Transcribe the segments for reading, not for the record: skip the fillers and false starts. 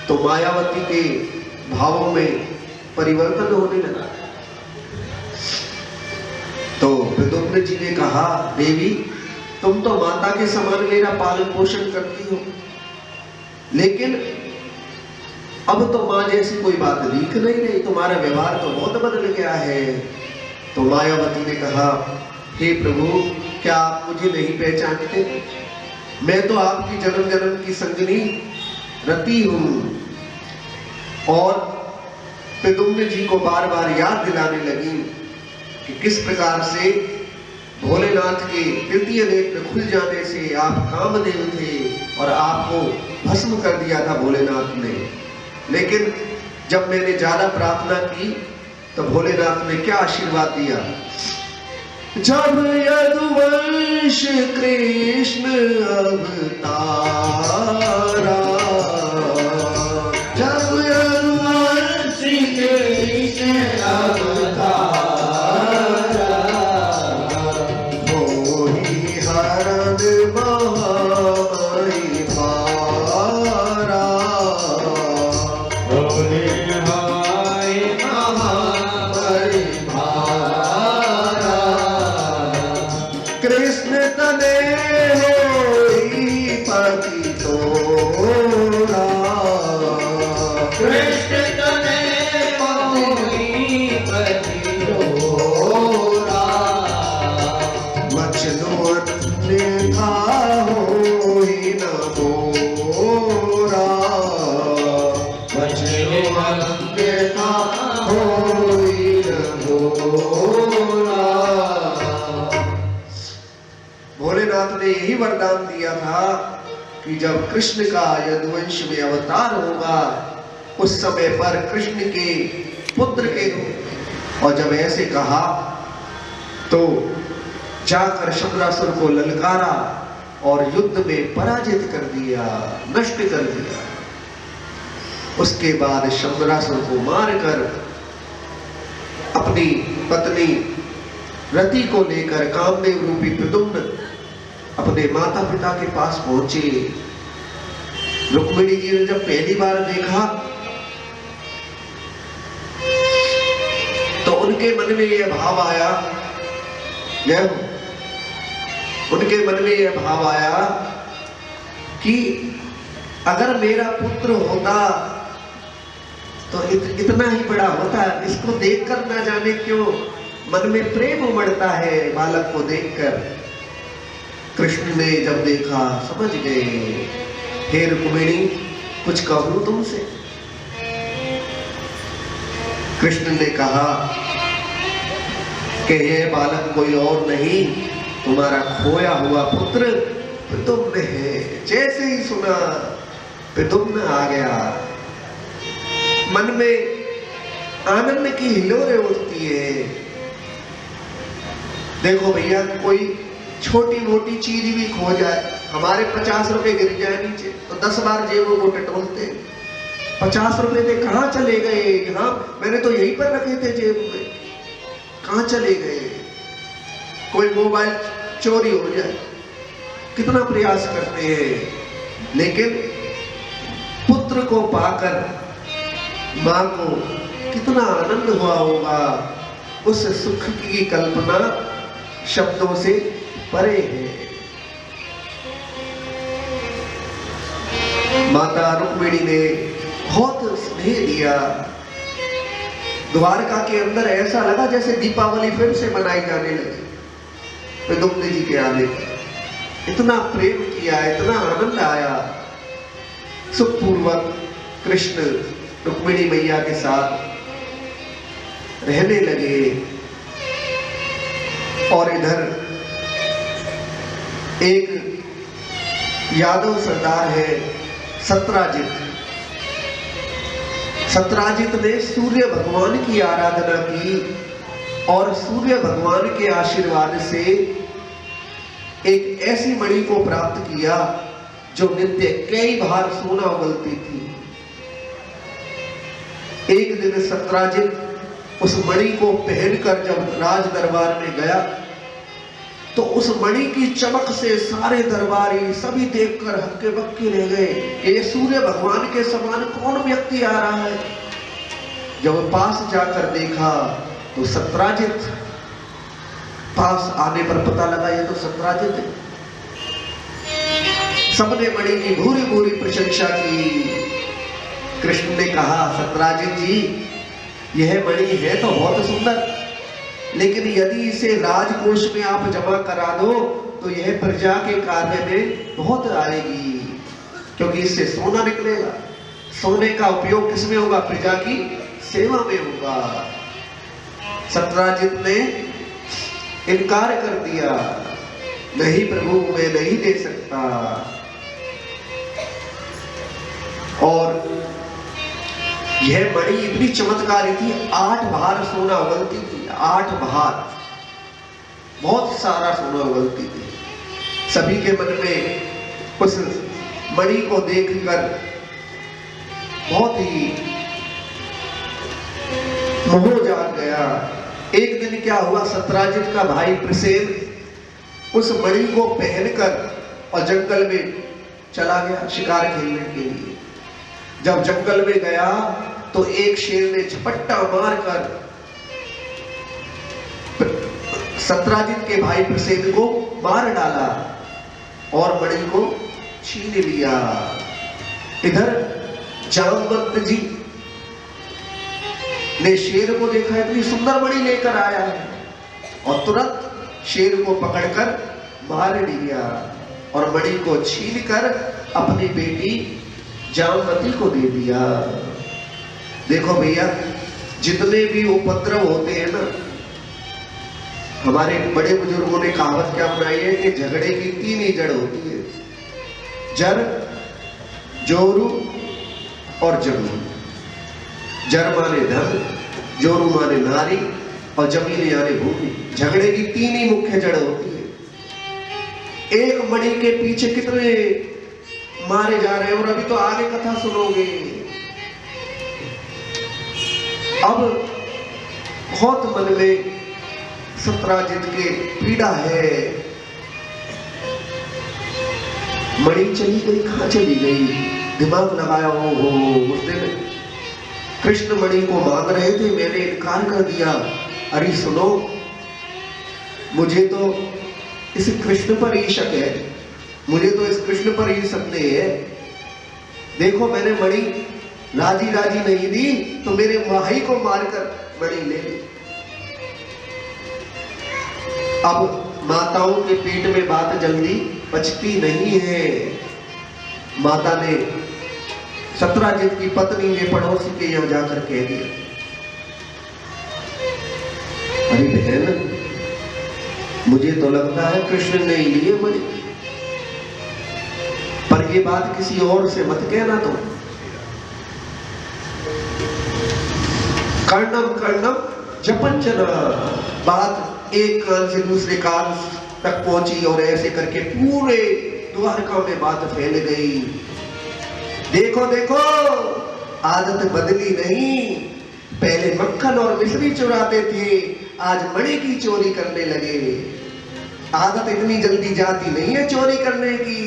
तो मायावती के भावों में परिवर्तन होने लगा। तो प्रद्युम्न जी ने कहा, देवी तुम तो माता के समान मेरा पालन पोषण करती हो, लेकिन अब तो माँ जैसी कोई बात दिख नहीं रही, तुम्हारा व्यवहार तो बहुत बदल गया है। तो मायावती ने कहा, हे प्रभु, क्या आप मुझे नहीं पहचानते? मैं तो आपकी जन्म जन्म की संगिनी रति हूं। और प्रद्युम्न जी को बार बार याद दिलाने लगी कि किस प्रकार से भोलेनाथ के तृतीय नेत्र खुल जाने से आप कामदेव थे और आपको भस्म कर दिया था भोलेनाथ ने। लेकिन जब मैंने ज्यादा प्रार्थना की तो भोलेनाथ ने क्या आशीर्वाद दिया? जब यदुवंश कृष्ण अवतारा, जब यदुवंश कृष्ण अवतारा, होई हरण महामारी भारा, होई हाय महामारी भारा, कृष्ण तने होई पति तोरा, कृष्ण तने होई पति तोरा, मछलो अन्यथा होई न मोरा, मछलो अन्यथा होई न मोरा। भोलेनाथ ने यही वरदान दिया था कि जब कृष्ण का यदुवंश में अवतार होगा उस समय पर कृष्ण के पुत्र के रूप। और जब ऐसे कहा तो जाकर शंबरासुर को ललकारा और युद्ध में पराजित कर दिया, नष्ट कर दिया। उसके बाद शंबरासुर को मारकर अपनी पत्नी रति को लेकर कामदेव रूपी प्रद्युम्न अपने माता पिता के पास पहुंचे। रुक्मिणी जी ने जब पहली बार देखा तो उनके मन में यह भाव आया, उनके मन में यह भाव आया कि अगर मेरा पुत्र होता तो इतना ही बड़ा होता। इसको देखकर ना जाने क्यों मन में प्रेम उमड़ता है बालक को देखकर। कृष्ण ने जब देखा समझ गए, हे रुक्मिणी कुछ कहूं तुमसे? कृष्ण ने कहा कि यह बालक कोई और नहीं, तुम्हारा खोया हुआ पुत्र प्रद्युम्न है। जैसे ही सुना प्रद्युम्न आ गया, मन में आनंद की हिलोरें उठती है। देखो भैया, कोई छोटी मोटी चीज भी खो जाए, हमारे 50 रुपए गिर जाए नीचे तो 10 बार जेबों को टटोलते। 50 रुपए थे, कहाँ चले गए? यहाँ मैंने तो यहीं पर रखे थे जेब में, कहाँ चले गए? कोई मोबाइल चोरी हो जाए, कितना प्रयास करते हैं। लेकिन पुत्र को पाकर माँ को कितना आनंद हुआ होगा, उस सुख की कल्पना शब्दों से परे है। माता रुक्मिणी ने बहुत स्नेह दिया। द्वारका के अंदर ऐसा लगा जैसे दीपावली फिर से मनाई जाने लगी प्रद्युम्न जी के आने पर। इतना प्रेम किया, इतना आनंद आया। सुखपूर्वक कृष्ण रुक्मिणी मैया के साथ रहने लगे। और इधर एक यादव सरदार है सत्राजित। सत्राजित ने सूर्य भगवान की आराधना की और सूर्य भगवान के आशीर्वाद से एक ऐसी मणि को प्राप्त किया जो नित्य कई बार सोना उगलती थी। एक दिन सत्राजित उस मणि को पहनकर जब राज दरबार में गया तो उस मणि की चमक से सारे दरबारी सभी देखकर हक्के बक्के रह गए, ये सूर्य भगवान के समान कौन व्यक्ति आ रहा है। जब पास जाकर देखा तो सत्राजित, पास आने पर पता लगा ये तो सत्राजित है। सबने मणि की भूरी भूरी प्रशंसा की। कृष्ण ने कहा, सत्राजित जी यह मणि है तो बहुत सुंदर, लेकिन यदि इसे राजकोष में आप जमा करा दो तो यह प्रजा के कार्य में बहुत आएगी, क्योंकि इससे सोना निकलेगा। सोने का उपयोग किसमें होगा? प्रजा की सेवा में होगा। सत्राजित ने इनकार कर दिया, नहीं प्रभु मैं नहीं दे सकता। और यह मणि इतनी चमत्कारी थी, 8 भार सोना उगलती थी, 8 भार, बहुत सारा सोना उगलती थी। सभी के मन में उस मणि को देखकर बहुत ही मोह जाग गया। एक दिन क्या हुआ, सत्राजित का भाई प्रसेन उस मणि को पहनकर और जंगल में चला गया शिकार खेलने के लिए। जब जंगल में गया तो एक शेर ने झपट्टा मारकर सत्राजित के भाई प्रसेन को मार डाला और मणि को छीन लिया। इधर जामवंत जी ने शेर को देखा, इतनी सुंदर मणि लेकर आया है, और तुरंत शेर को पकड़कर मार दिया और मणि को छीनकर अपनी बेटी जामवती को दे दिया। देखो भैया, जितने भी उपद्रव होते हैं ना, हमारे बड़े बुजुर्गों ने कहावत क्या बनाई है कि झगड़े की 3 ही जड़ होती है, जर, जोरू और जमीन। जर माने धन, जोरू माने नारी, और जमीन यानी भूमि। झगड़े की 3 ही मुख्य जड़ होती है। एक मणि के पीछे कितने मारे जा रहे हैं, और अभी तो आगे कथा सुनोगे। अब बहुत मन में सत्राजित के पीड़ा है। मणि चली गई, कहां चली गई? दिमाग लगाया हो उस दिन कृष्ण मणि को मांग रहे थे, मैंने इनकार कर दिया। अरे सुनो, मुझे तो इस कृष्ण पर ही शक है, मुझे तो इस कृष्ण पर ही संदेह है। देखो मैंने मणि राजी राजी नहीं दी तो मेरे भाई को मारकर मणि ले ली। अब माताओं के पेट में बात जल्दी पचती नहीं है। माता ने सत्राजित की पत्नी ने पड़ोसी के यहां जाकर कह दिया, अरे बहन मुझे तो लगता है कृष्ण ने ही लिए मणि, पर ये बात किसी और से मत कहना। तो कर्णम कर्णम जपंचन, बात एक कान से दूसरे कान तक पहुंची और ऐसे करके पूरे द्वारका में बात फैल गई। देखो देखो, आदत बदली नहीं, पहले मक्खन और मिश्री चुराते थे, आज मणि की चोरी करने लगे। आदत इतनी जल्दी जाती नहीं है चोरी करने की।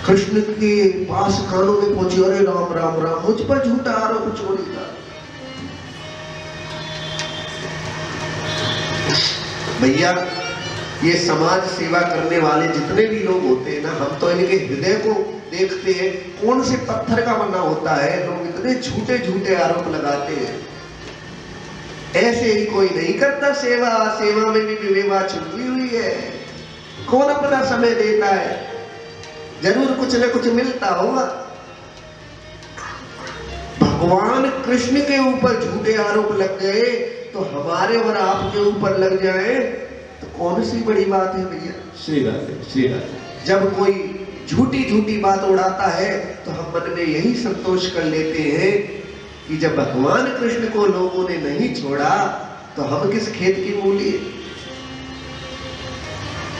कृष्ण के पास कानों में पहुंची, अरे राम राम राम, मुझ पर झूठा आरोप चोरी का। भैया ये समाज सेवा करने वाले जितने भी लोग होते हैं ना, हम तो इनके हृदय को देखते हैं, कौन से पत्थर का बना होता है। लोग इतने झूठे झूठे आरोप लगाते हैं। ऐसे ही कोई नहीं करता सेवा, सेवा में भी विवेवा छुपी हुई है। कौन अपना समय देता है? जरूर कुछ न कुछ मिलता होगा। भगवान कृष्ण के ऊपर झूठे आरोप लग गए तो हमारे और आपके ऊपर लग जाए तो कौन सी बड़ी बात है भैया। श्री राधे, श्री राधे। जब कोई झूठी झूठी बात उड़ाता है तो हम मन में यही संतोष कर लेते हैं कि जब भगवान कृष्ण को लोगों ने नहीं छोड़ा तो हम किस खेत की मूली।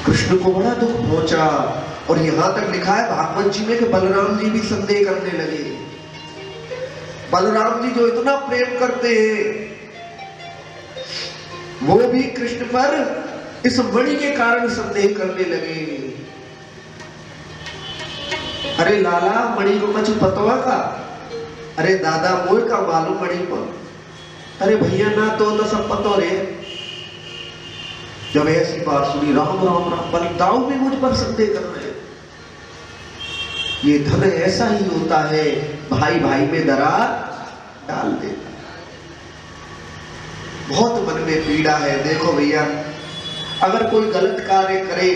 कृष्ण को बड़ा दुख पहुंचा और यहां तक लिखा है भागवत जी में कि बलराम जी भी संदेह करने लगे। बलराम जी जो इतना प्रेम करते हैं वो भी कृष्ण पर इस मणि के कारण संदेह करने लगे। अरे लाला, मणि को कछु पतवा का? अरे दादा, मोय का मालूम मणि पर। अरे भैया ना, तो सब पतो रे। जब ऐसी बात सुनी, राम राम राम, बलदाऊ भी मुझ पर संदेह कर रहे हैं। ये धन ऐसा ही होता है, भाई भाई में दरार डाल देता है। बहुत मन में पीड़ा है। देखो भैया, अगर कोई गलत कार्य करे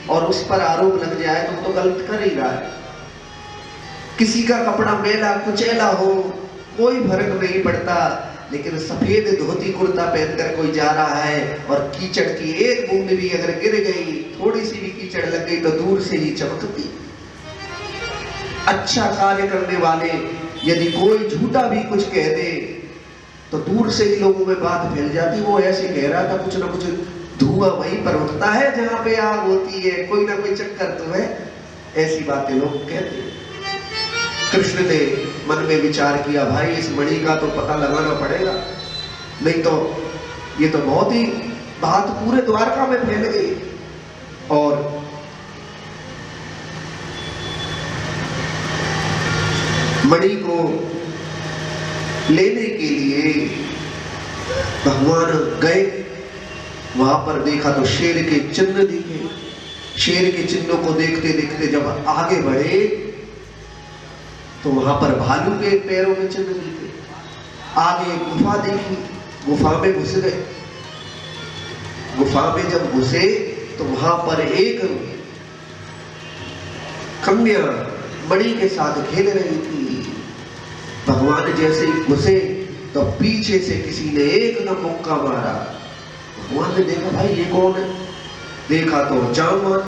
और उस पर आरोप लग जाए तो गलत कर ही रहा है। किसी का कपड़ा मैला कुचैला हो, कोई फर्क नहीं पड़ता, लेकिन सफेद धोती कुर्ता पहनकर कोई जा रहा है और कीचड़ की एक बूंद भी अगर गिर गई, थोड़ी सी भी कीचड़ लग गई तो दूर से ही चमकती। अच्छा कार्य करने वाले यदि कोई झूठा भी कुछ कह दे तो दूर से ही लोगों में बात फैल जाती। वो ऐसे कह रहा था, कुछ ना कुछ धुआं वहीं पर उठता है जहां पे आग होती है, कोई ना कोई चक्कर तो है। ऐसी बातें लोग कहते हैं। कृष्ण ने मन में विचार किया, भाई इस मणि का तो पता लगाना पड़ेगा, नहीं तो ये तो बहुत ही बात पूरे द्वारका में फैल गई। और मणि को लेने के लिए भगवान गए। वहां पर देखा तो शेर के चिन्ह दिखे। शेर के चिन्हों को देखते देखते जब आगे बढ़े तो वहां पर भालू के पैरों के चिन्ह दिखे। आगे गुफा देखी, गुफा में घुस गए। गुफा में जब घुसे तो वहां पर एक कन्या मणि के साथ खेल रही थी। भगवान जैसे ही घुसे तो पीछे से किसी ने एक न मुक्का मारा। भगवान ने देखा, भाई ये कौन है? देखा तो जान